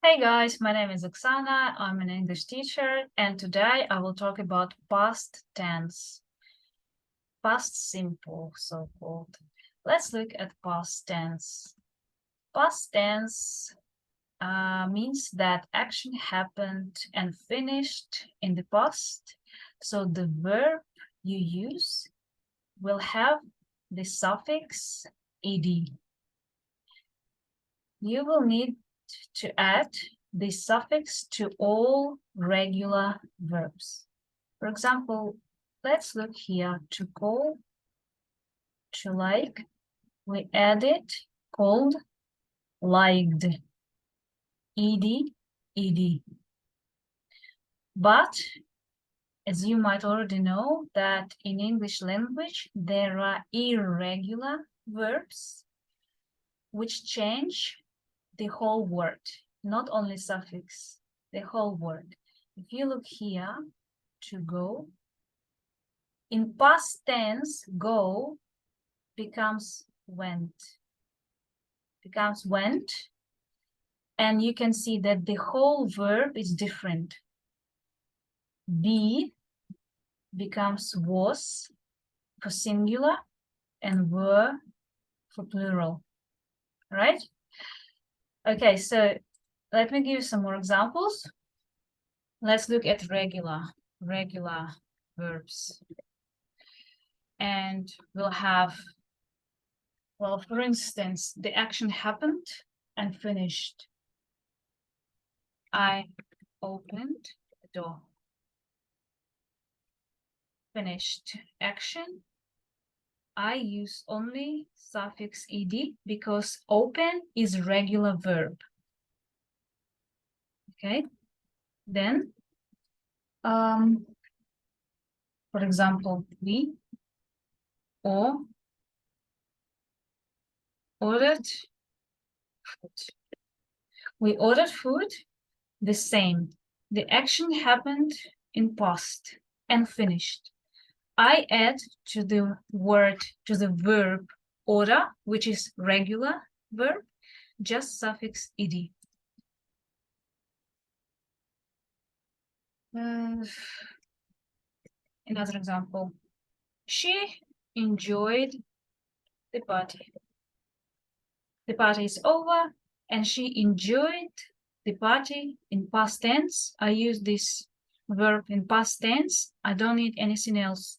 Hey guys, my name is Oksana. I'm an English teacher, and today I will talk about past tense, past simple, so-called. Let's look at past tense. Past tense means that action happened and finished in the past. So the verb you use will have the suffix ed. You will need to add the suffix to all regular verbs. For example, let's look here. To call, to like, we added called, liked, ed, ed. But as you might already know, that in English language there are irregular verbs which change the whole word, not only suffix, the whole word. If you look here, to go, in past tense, go becomes went. And you can see that the whole verb is different. Be becomes was for singular and were for plural, right? Okay, so let me give you some more examples. Let's look at regular verbs. And we'll have, well, for instance, the action happened and finished. I opened the door. Finished action. I use only suffix ed because open is regular verb. Okay, then, for example, we or ordered food. We ordered food, the same. The action happened in past and finished. I add to the verb order, which is regular verb, just suffix ed. Another example. She enjoyed the party. The party is over and she enjoyed the party in past tense. I use this verb in past tense. I don't need anything else.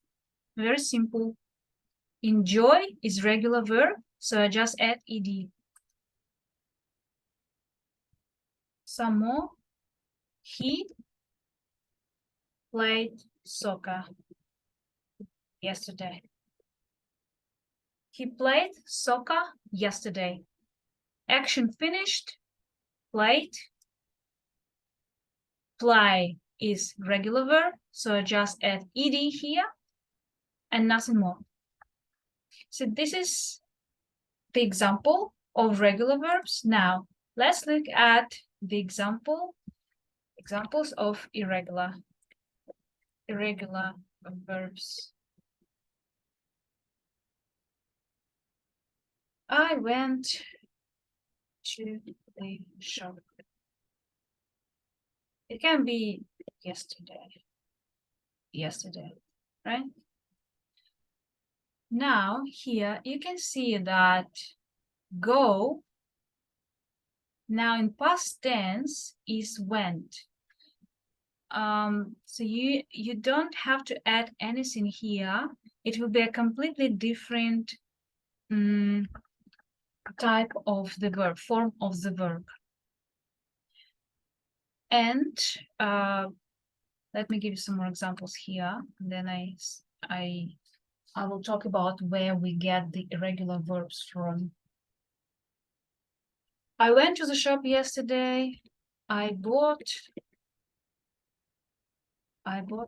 Very simple. Enjoy is regular verb, so I just add ed. Some more. He played soccer yesterday. He played soccer yesterday. Action finished, played. Play is regular verb, so I just add ed here and nothing more. So this is the example of regular verbs. Now let's look at the examples of irregular verbs. I went to the shop. It can be yesterday, right? Now here you can see that go now in past tense is went. So you don't have to add anything here. It will be a completely different type of the verb, form of the verb. And let me give you some more examples here. And then I will talk about where we get the irregular verbs from. I went to the shop yesterday. I bought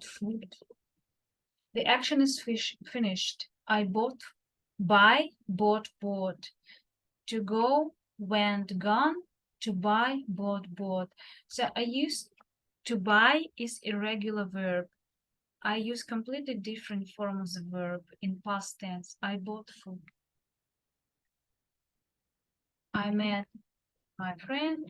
food. The action is finished. I bought, buy, bought, bought. To go, went, gone. To buy, bought. So I use to buy is irregular verb. I use completely different form of the verb in past tense. I bought food. I met my friend.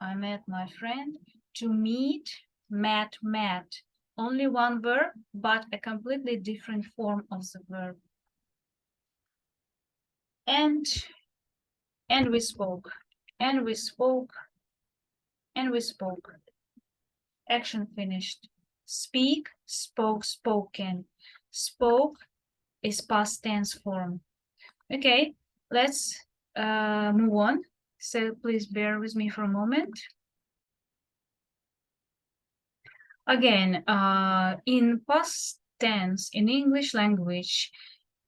I met my friend. To meet, met, met. Only one verb, but a completely different form of the verb. And we spoke. And we spoke. And we spoke. Action finished. Speak, spoke, spoken. Spoke is past tense form. Okay, let's move on. So please bear with me for a moment. Again, in past tense in English language,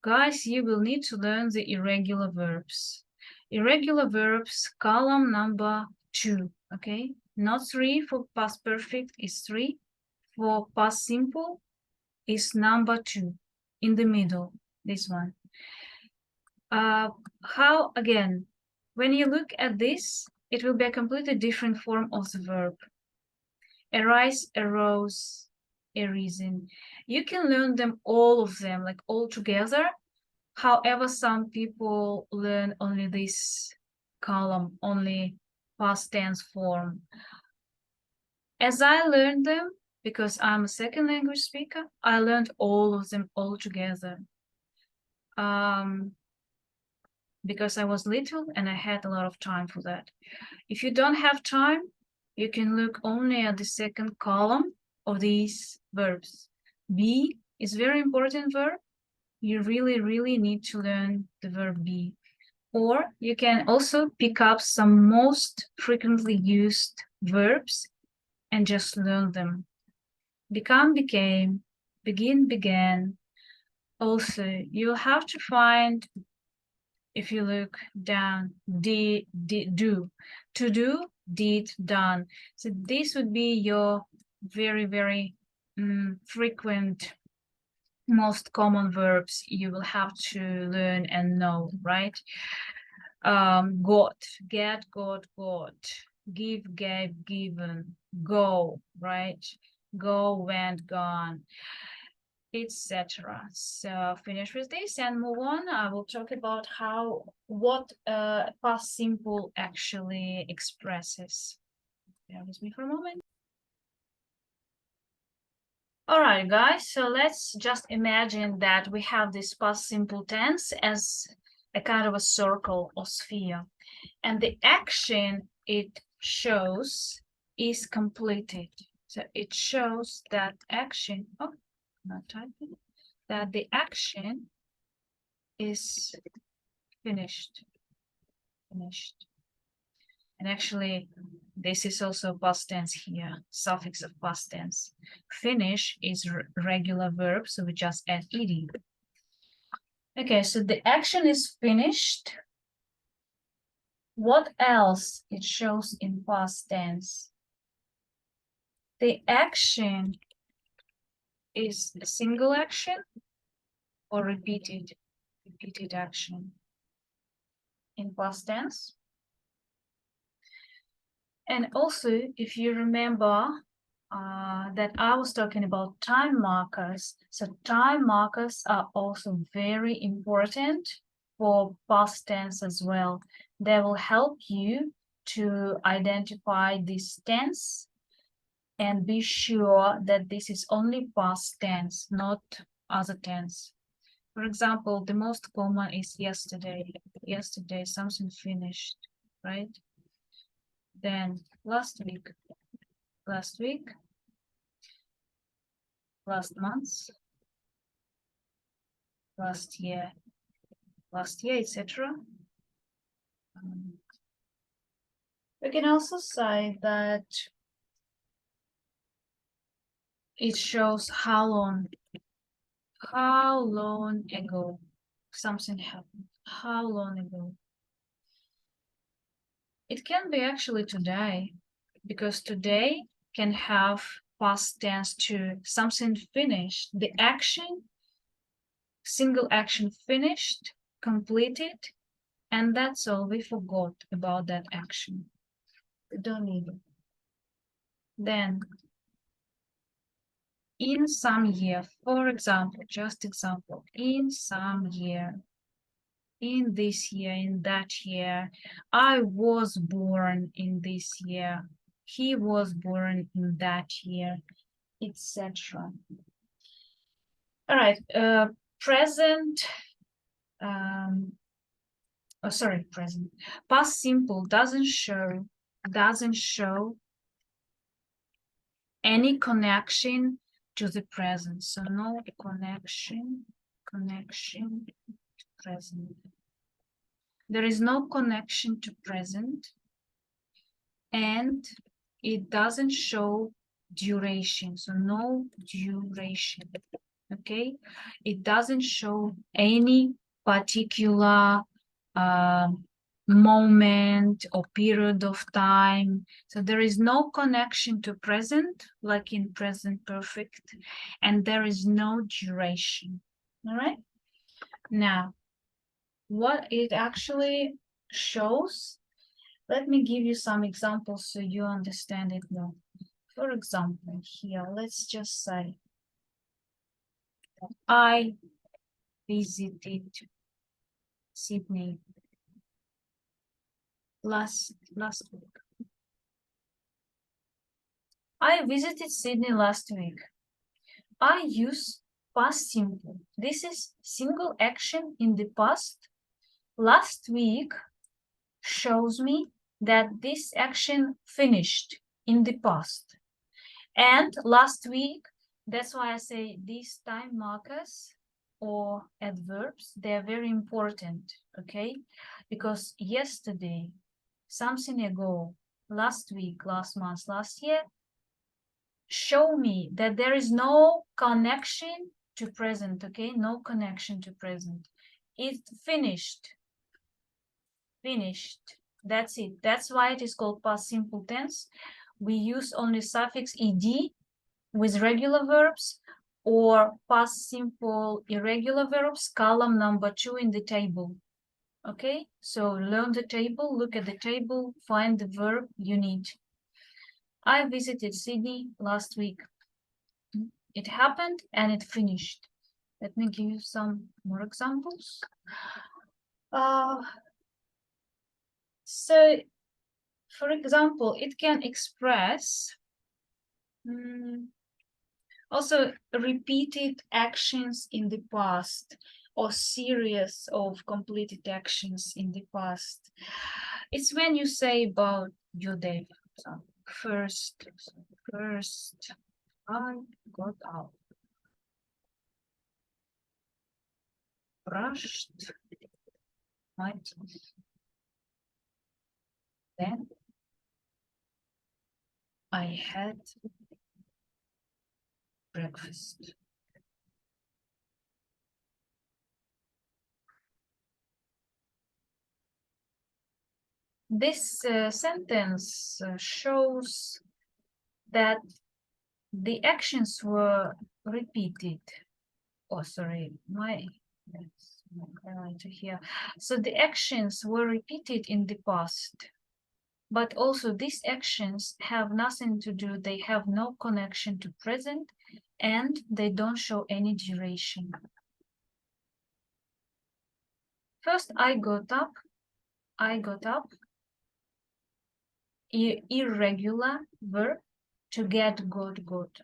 guys, you will need to learn the irregular verbs. Irregular verbs, column number 2, okay? Not 3 for past perfect is 3. For past simple is number 2, in the middle, this one. How, again, when you look at this, it will be a completely different form of the verb. Arise, arose, arisen. You can learn them, all of them, like all together. However, some people learn only this column, only past tense form. As I learned them, because I'm a second language speaker, I learned all of them all together. Because I was little and I had a lot of time for that. If you don't have time, you can look only at the second column of these verbs. Be is very important verb. You really need to learn the verb be. Or you can also pick up some most frequently used verbs and just learn them. Become, became, begin, began. Also, you'll have to find, if you look down, do, to do, did, done. So this would be your very frequent, most common verbs you will have to learn and know, right? Got, get, got, give, gave, given, go, right? Go, went, gone, etc. So finish with this and move on. I will talk about what past simple actually expresses. Bear with me for a moment. All right, guys, so let's just imagine that we have this past simple tense as a kind of a circle or sphere, and the action it shows is completed. So it shows that action, oh, not typing, that the action is finished. And actually, this is also past tense here, suffix of past tense. Finish is regular verb, so we just add ed. Okay, so the action is finished. What else it shows in past tense? The action is a single action or repeated action in past tense. And also, if you remember that I was talking about time markers, so time markers are also very important for past tense as well. They will help you to identify this tense and be sure that this is only past tense, not other tense. For example, the most common is yesterday. Yesterday, something finished, right? Then last week, last month, last year, etc. We can also say that it shows how long ago something happened, how long ago. It can be actually today, because today can have past tense too. Something finished, the action, single action finished, completed, and that's all. We forgot about that action. We don't need it. Then, in some year, for example, just example, in some year. in this year, in that year. I was born in this year. He was born in that year, etc. All right, present, present. Past simple doesn't show any connection to the present. So no connection to present. There is no connection to present, and it doesn't show duration. So no duration. Okay, it doesn't show any particular moment or period of time. So there is no connection to present, like in present perfect, and there is no duration. All right, now what it actually shows, let me give you some examples so you understand it more. For example, here, let's just say I visited Sydney last week. I visited Sydney last week. I use past simple. This is single action in the past. Last week shows me that this action finished in the past. And last week, that's why I say these time markers or adverbs, they're very important, okay? Because yesterday, something ago, last week, last month, last year, show me that there is no connection to present, okay? No connection to present. It finished. That's it. That's why it is called past simple tense. We use only suffix ed with regular verbs or past simple irregular verbs, column number 2 in the table. Okay, so learn the table, look at the table, find the verb you need. I visited Sydney last week. It happened and it finished. Let me give you some more examples. So, for example, it can express also repeated actions in the past or series of completed actions in the past. It's when you say about your day. So first, I got up, brushed my teeth. Then I had breakfast. This sentence shows that the actions were repeated. Oh, sorry, my highlighter here. So the actions were repeated in the past, but also these actions have nothing to do, they have no connection to present, and they don't show any duration. First, I got up, irregular verb, to get, got.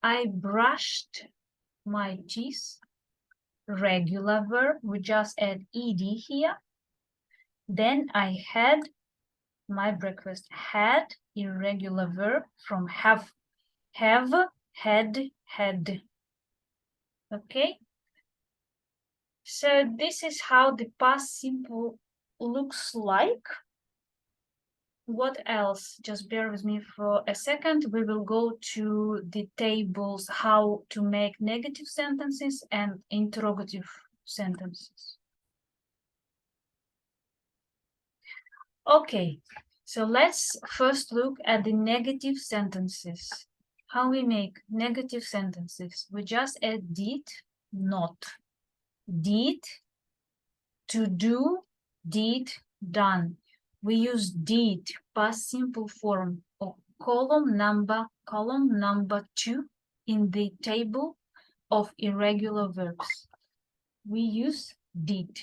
I brushed my teeth, regular verb, we just add ed here. Then I had my breakfast. Had, irregular verb from have, had. Okay, so this is how the past simple looks like. What else? Just bear with me for a second. We will go to the tables, how to make negative sentences and interrogative sentences. Okay, so let's first look at the negative sentences. How we make negative sentences? We just add did, not. Did, to do, did, done. We use did, past simple form, of column number 2 in the table of irregular verbs. We use did.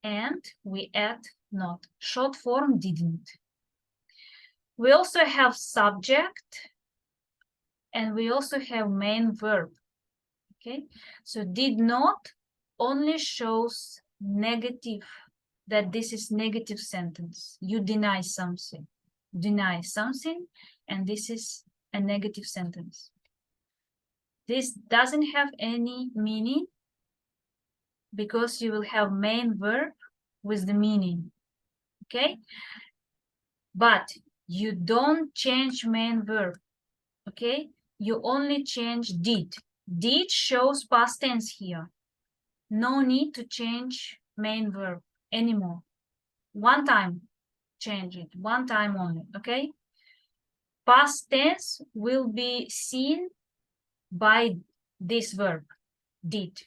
and we add not. Short form didn't. We also have subject and we also have main verb. Okay, so did not only shows negative, that this is negative sentence. You deny something, and this is a negative sentence. This doesn't have any meaning because you will have main verb with the meaning. Okay, but you don't change main verb. Okay, you only change did. Did shows past tense here. No need to change main verb anymore. One time, change it. One time only, okay? Past tense will be seen by this verb, did.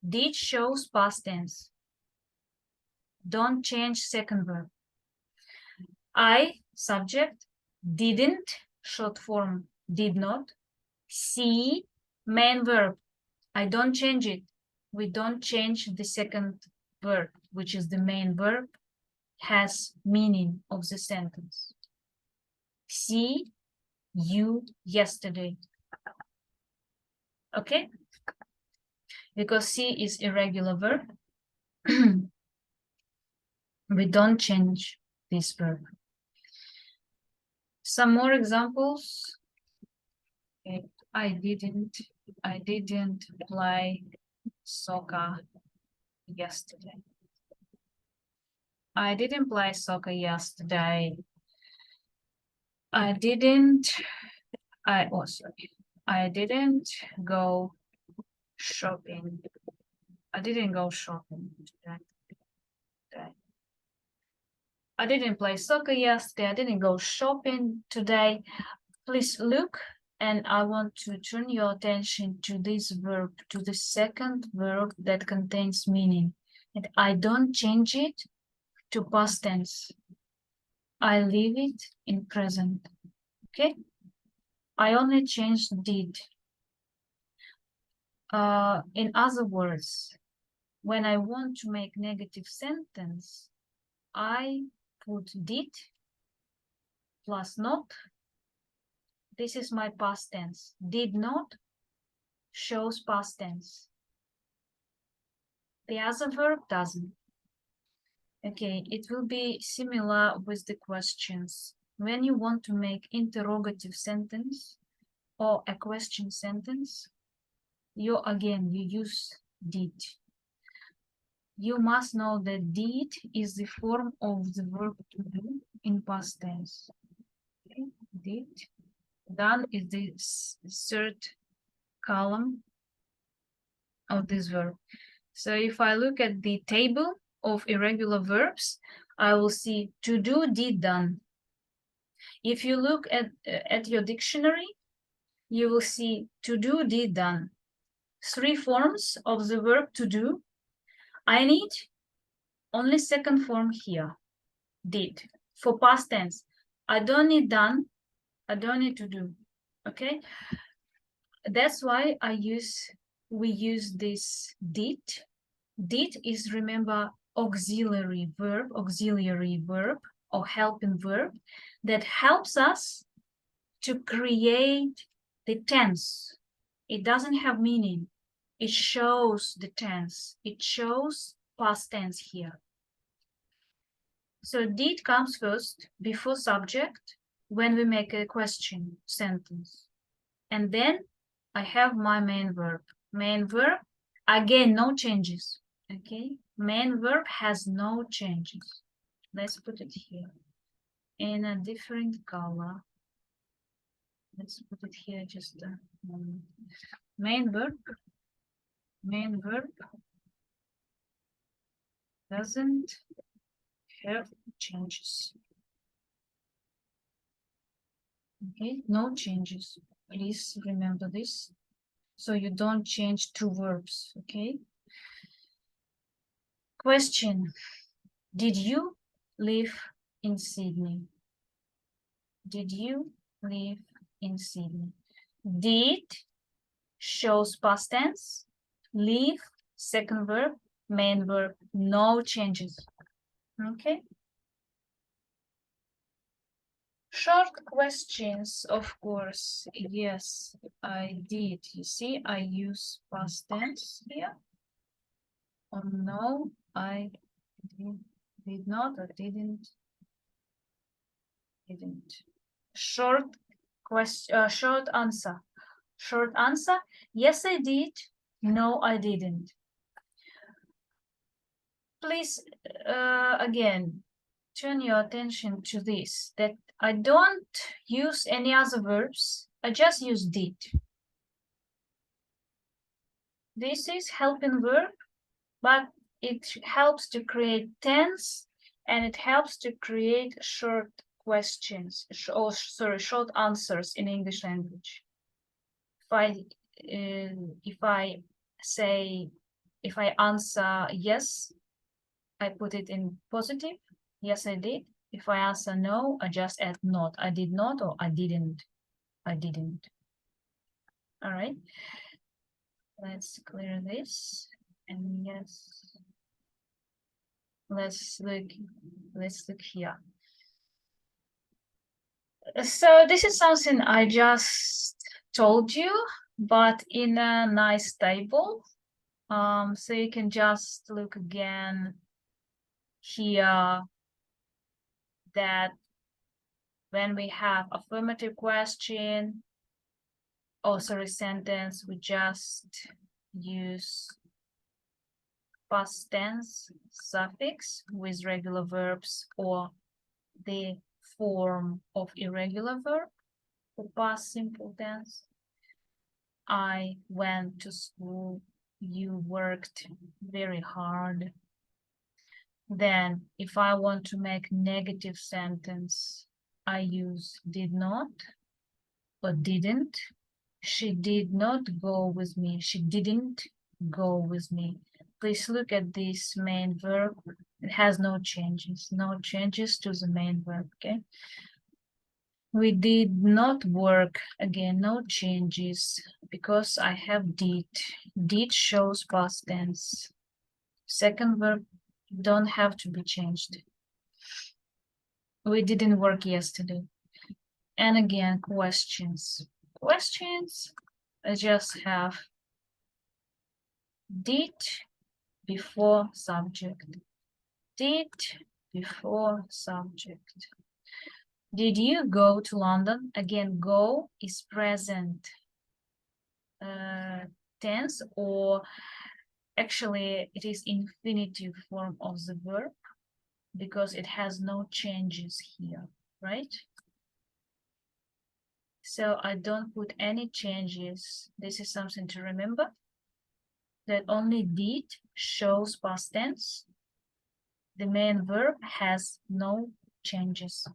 Did shows past tense. Don't change second verb. I, subject, didn't, short form, did not. See, main verb. I don't change it. We don't change the second verb, which is the main verb, has meaning of the sentence. See you yesterday. Okay? Because see is irregular verb, we don't change this verb. Some more examples. Okay. I didn't play soccer yesterday. I didn't play soccer yesterday. I didn't go shopping. I didn't go shopping today. I didn't play soccer yesterday. I didn't go shopping today. Please look, and I want to turn your attention to this verb, to the second verb that contains meaning. And I don't change it to past tense. I leave it in present. Okay? I only change did. In other words, when I want to make negative sentence, I put did plus not. This is my past tense. Did not shows past tense. The other verb doesn't. Okay, it will be similar with the questions. When you want to make interrogative sentence or a question sentence, you use did. You must know that did is the form of the verb to do in past tense. Okay, did. Done is the third column of this verb. So if I look at the table of irregular verbs, I will see to do, did, done. If you look at your dictionary, you will see to do, did, done. 3 forms of the verb to do. I need only second form here, did. For past tense, I don't need done, I don't need to do. Okay, that's why we use this did. Did is, remember, auxiliary verb or helping verb that helps us to create the tense. It doesn't have meaning. It shows the tense. It shows past tense here. So did comes first before subject when we make a question sentence. And then I have my main verb. Main verb, again, no changes. Okay, main verb has no changes. Let's put it here in a different color. Let's put it here just a moment. Main verb doesn't have changes. Okay, no changes. Please remember this. So you don't change 2 verbs, okay? Question: did you live in Sydney? Did you live in Sydney? Did shows past tense, live second verb, main verb, no changes. Okay. Short questions, of course. Yes, I did. You see, I use past tense here. Or no, I did not or didn't. Short question, short answer. Short answer, yes, I did. No, I didn't. Please, again, turn your attention to this, that I don't use any other verbs. I just use did. This is helping verb, but it helps to create tense and it helps to create short questions, short answers in English language. If I say, if I answer yes, I put it in positive. Yes, I did. If I answer no, I just add not. I did not or I didn't. I didn't. All right. Let's clear this. And yes. Let's look here. So this is something I just told you, but in a nice table. So you can just look again here that when we have affirmative question, oh sorry, sentence, we just use past tense suffix with regular verbs or the form of irregular verb for past simple tense. I went to school. You worked very hard. Then if I want to make negative sentence, I use did not or didn't. She did not go with me. She didn't go with me. Please look at this main verb. It has no changes to the main verb, okay? We did not work, again, no changes, because I have did. Did shows past tense. Second verb don't have to be changed. We didn't work yesterday. And again, questions. Questions, I just have did before subject. Did before subject. Did you go to London? Again, go is present tense, or actually it is infinitive form of the verb because it has no changes here, right? So I don't put any changes. This is something to remember, that only did shows past tense. The main verb has no changes.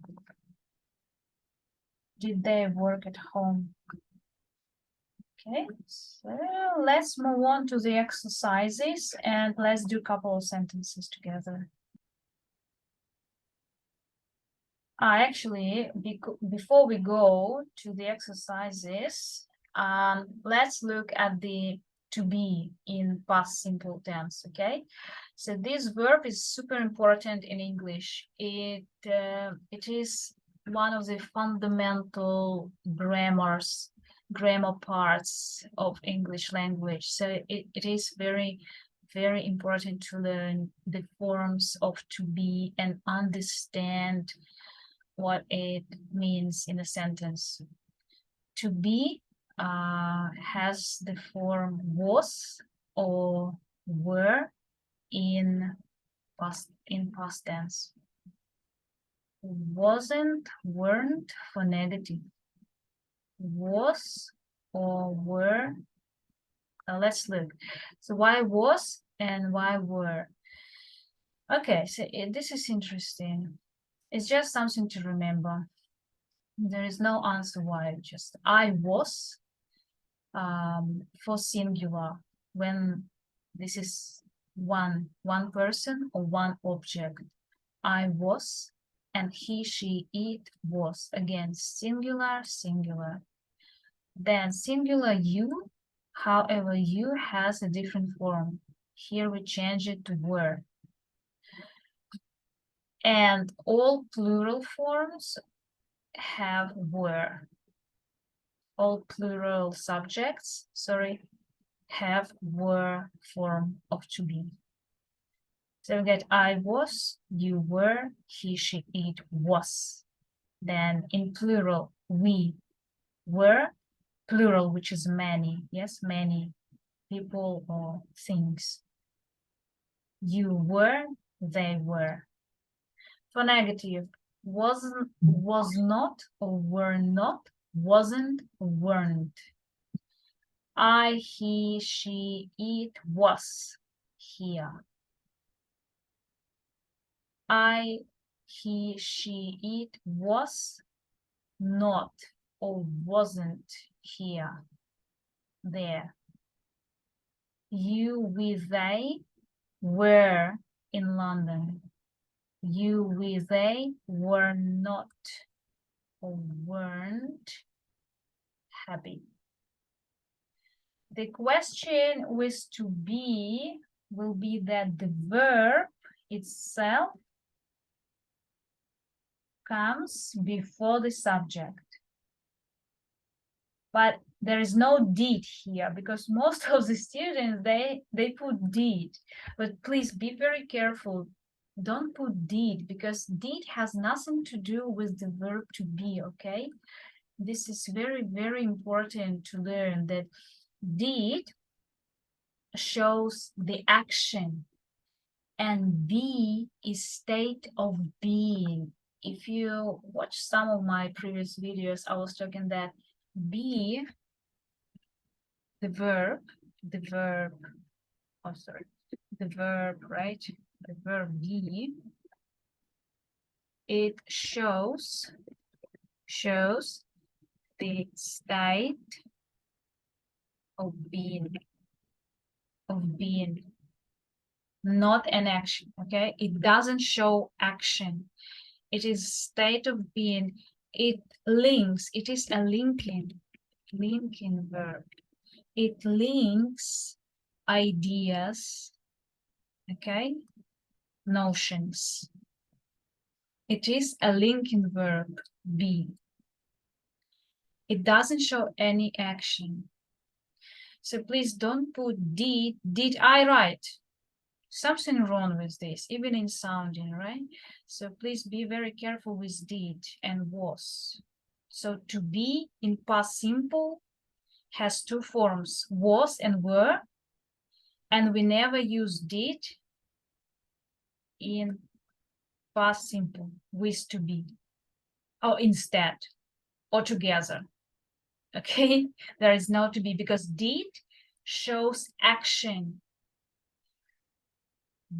Did they work at home? Okay, so let's move on to the exercises and let's do a couple of sentences together. Actually, before we go to the exercises, let's look at the to be in past simple tense, okay? So this verb is super important in English. It is one of the fundamental grammar parts of English language. So it is very, very important to learn the forms of to be and understand what it means in a sentence. To be has the form was or were in past tense. Wasn't, weren't for negative. Was or were. Let's look. So why was and why were? Okay, so this is interesting. It's just something to remember. There is no answer why, just I was for singular when this is one person or one object. I was, and he, she, it was. Again, singular, singular. Then singular you, however, you has a different form. Here we change it to were. And all plural forms have were. All plural subjects, have were form of to be. So we get I was, you were, he, she, it was. Then in plural, we were, plural, which is many, yes, many people or things. You were, they were. For negative, wasn't, was not, or were not, wasn't, weren't. I, he, she, it was here. I, he, she, it was not or wasn't here, there. You, we, they were in London. You, we, they were not or weren't happy. The question with to be will be that the verb itself comes before the subject. But there is no did here because most of the students, they put did. But please be very careful. Don't put did because did has nothing to do with the verb to be, okay? This is very, very important to learn that did shows the action and be is state of being. If you watch some of my previous videos, I was talking that be, the verb, right? The verb be, it shows the state of being, not an action, okay? It doesn't show action. It is state of being. It links, it is a linking verb. It links ideas, okay, notions. It is a linking verb, be. It doesn't show any action. So please don't put did I write? Something wrong with this, even in sounding, right? So please be very careful with did and was. So to be in past simple has two forms, was and were, and we never use did in past simple with to be, or instead, or together. Okay, there is no to be because did shows action.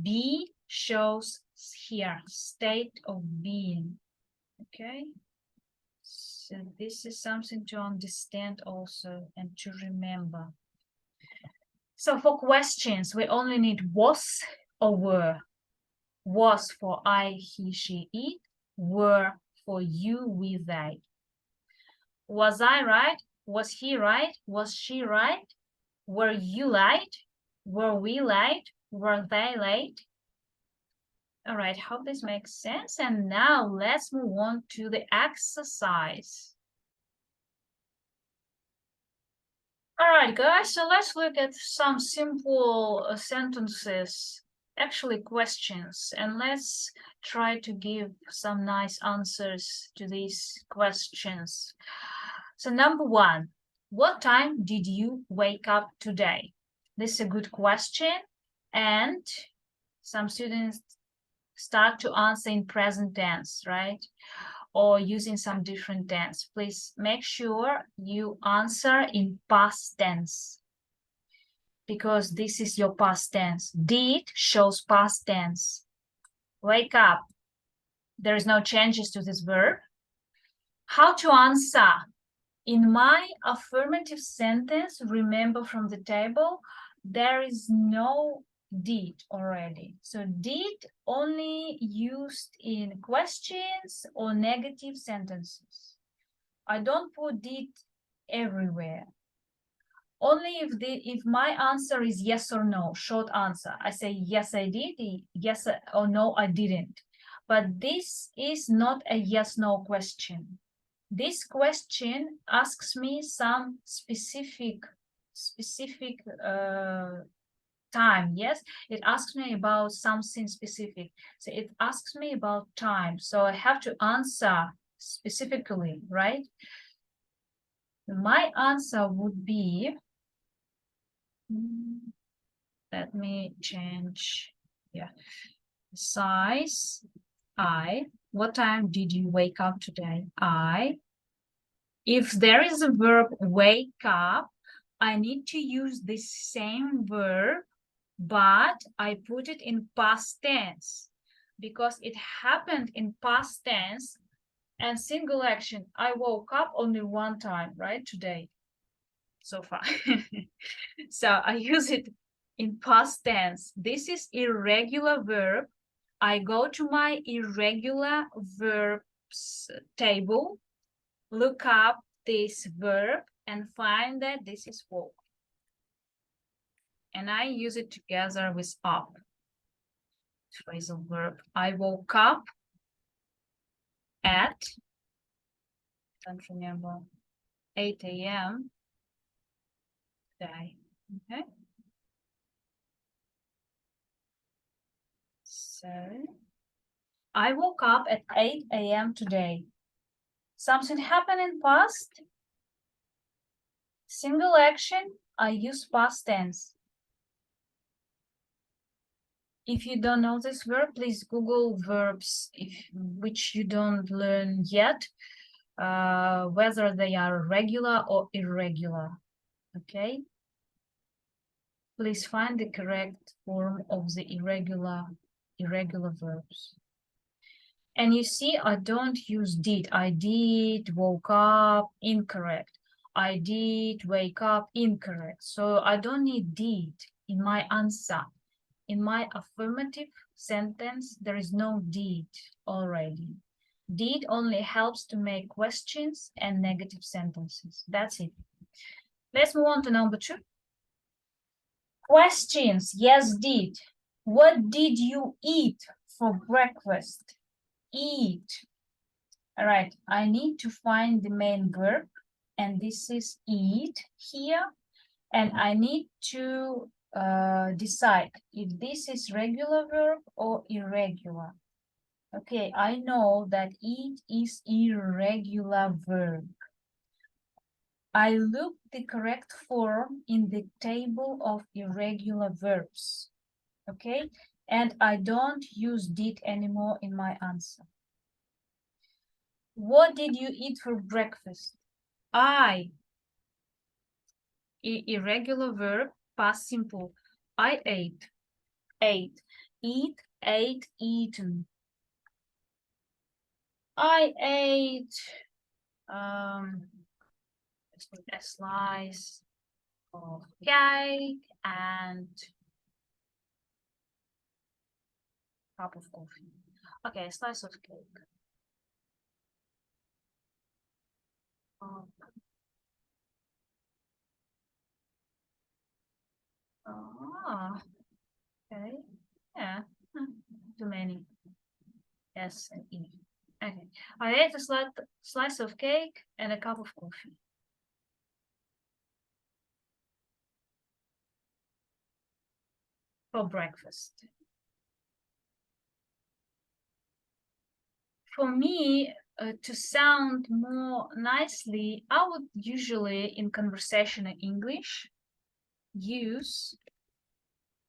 Be shows here state of being. Okay, so this is something to understand also and to remember. So for questions, we only need was or were. Was for I, he, she, it. Were for you, we, they. Was I right? Was he right? Was she right? Were you late? Were we late? Were they late? All right, hope this makes sense. And now let's move on to the exercise. All right, guys, so let's look at some simple sentences, actually questions, and let's try to give some nice answers to these questions. So number one, what time did you wake up today? This is a good question, and some students start to answer in present tense, right? Or using some different tense. Please make sure you answer in past tense because this is your past tense. Did shows past tense. Wake up. There is no changes to this verb. How to answer? In my affirmative sentence, remember from the table, there is no did already. So did only used in questions or negative sentences. I don't put did everywhere. Only if my answer is yes or no, short answer. I say yes, I did, yes or no, I didn't. But this is not a yes/no question. This question asks me some specific time. Yes, it asks me about something specific. So it asks me about time. So I have to answer specifically, right? My answer would be, let me change, yeah, size. What time did you wake up today? If there is a verb wake up, I need to use this same verb, but I put it in past tense because it happened in past tense and single action. I woke up only one time, right? Today, so far. So I use it in past tense. This is irregular verb. I go to my irregular verbs table, look up this verb and find that this is woke. And I use it together with up. Phrasal verb. I woke up at, don't remember, 8 a.m. today. Okay. So I woke up at 8 a.m. today. Something happened in past. Single action, I use past tense. If you don't know this verb, please Google verbs which you don't learn yet, whether they are regular or irregular. Okay. Please find the correct form of the irregular verbs. And you see, I don't use did. I did, woke up, incorrect. I did, wake up, incorrect. So I don't need did in my answer. In my affirmative sentence, there is no did already. Did only helps to make questions and negative sentences. That's it. Let's move on to number 2. Questions. Yes, did. What did you eat for breakfast? Eat. All right, I need to find the main verb, and this is eat here, and I need to decide if this is regular verb or irregular. Okay, I know that eat is irregular verb. I look the correct form in the table of irregular verbs. Okay, and I don't use did anymore in my answer. What did you eat for breakfast? Irregular verb, past simple. I ate. Ate. Eat, ate, eaten. I ate a slice of cake and a cup of coffee. Okay, a slice of cake. Okay. Yeah. Too many S and E. Okay. I ate a slice of cake and a cup of coffee. For breakfast. For me, to sound more nicely, I would usually, in conversational English, use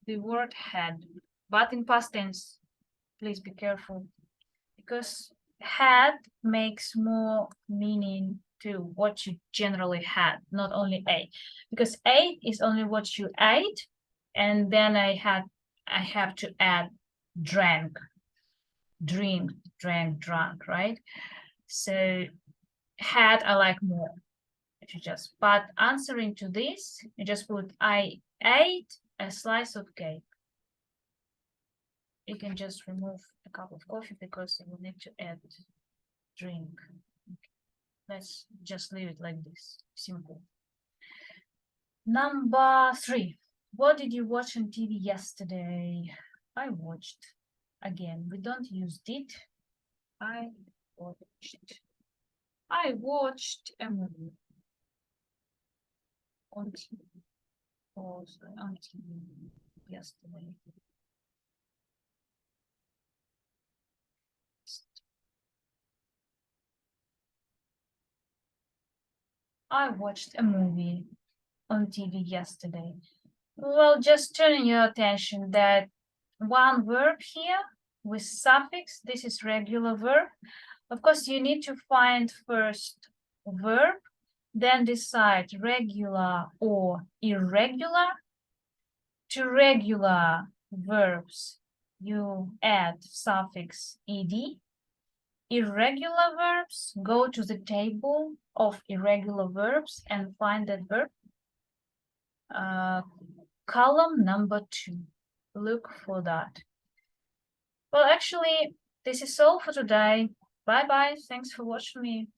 the word had, but in past tense. Please be careful, because had makes more meaning to what you generally had, not only ate. Because ate is only what you ate, and then I have to add drank, drink, drank, drunk, right? So had I like more. But answering to this, you just put I ate a slice of cake. You can just remove a cup of coffee because you will need to add drink. Let's just leave it like this, simple. Number 3. What did you watch on TV yesterday? I watched. Again, we don't use did. I watched. I watched a movie on TV. Oh, sorry, on TV yesterday. I watched a movie on TV yesterday. Well, just turning your attention that one verb here with suffix, this is regular verb. Of course, you need to find first verb, then decide regular or irregular. To regular verbs, you add suffix ed. Irregular verbs, go to the table of irregular verbs and find that verb. Column number 2. Look for that. Well, actually, this is all for today. Bye-bye. Thanks for watching me.